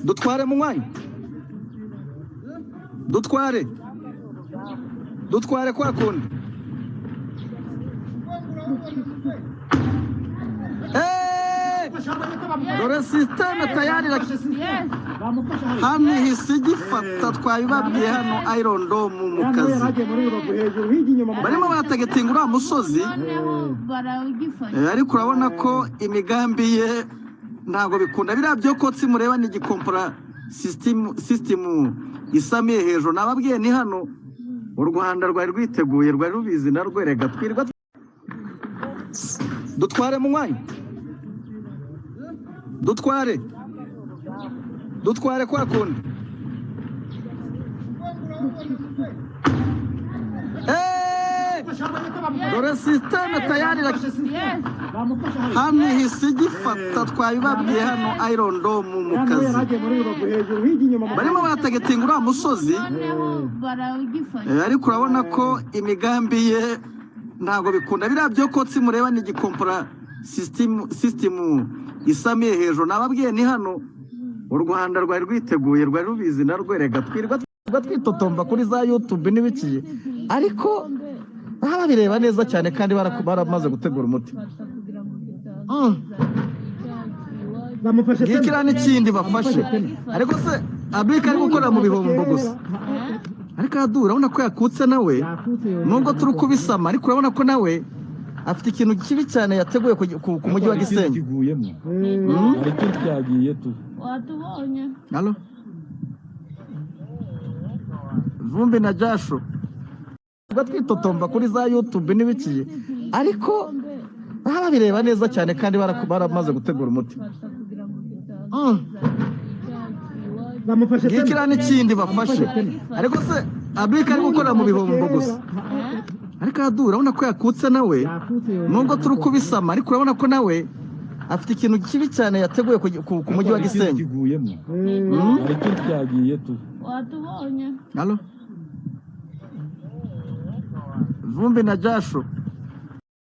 dutware mu mwanya dutware kwa kundi dore systeme tayari hano ihise igifata twabibabwiye hano Iron Dome mu kazi barimo barategetinga uriya musozi ariko urabona ko imigambi ye ntabwo bikunda biriya byo kotsi mureba ni igikompora system isamiye hejuru nababwiye ni hano u Rwanda rwari rwiteguye rwari rubizi narwo rega twirwa dutware mu mwanya dutware kwa kundi dore systeme tayari hano ihise igifata twabibabwiye hano Iron Dome mu kazi barimo barategetinga uriya musozi ariko urabona ko imigambi ye ntabwo bikunda biriya byo kotsi mureba ni igikompora system isamiye hejuru nababwiye ni hano u Rwanda rwari rwiteguye rwari rubizi narwo rega twirwa twitotomba kuri za YouTube n'ibiki ariko babireba neza cyane kandi baramaze gutegura umuti gikira n'ikindi bafashe ariko se Abika ari gukorera mu bihombo gusa ariko adura urabona ko yakutse nawe nubwo turi kubisama ariko urabona ko nawe afite ikintu kibi cyane yateguye ku mujyi wa Gisenyi ariko tyagiye tu watubonye halo Vumbi na Jasho twitotomba kuri za YouTube n'ibiki ariko babireba neza cyane kandi baramaze gutegura umuti gikira n'ikindi bafashe ariko se Abika ari gukorera mu bihombo gusa ariko adura urabona ko yakutse nawe nubwo turi kubisama ariko urabona ko nawe afite ikintu kibi cyane yateguye ku mujyi wa Gisenyi ariko tyagiye tu watubonye halo Vumbi na Jasho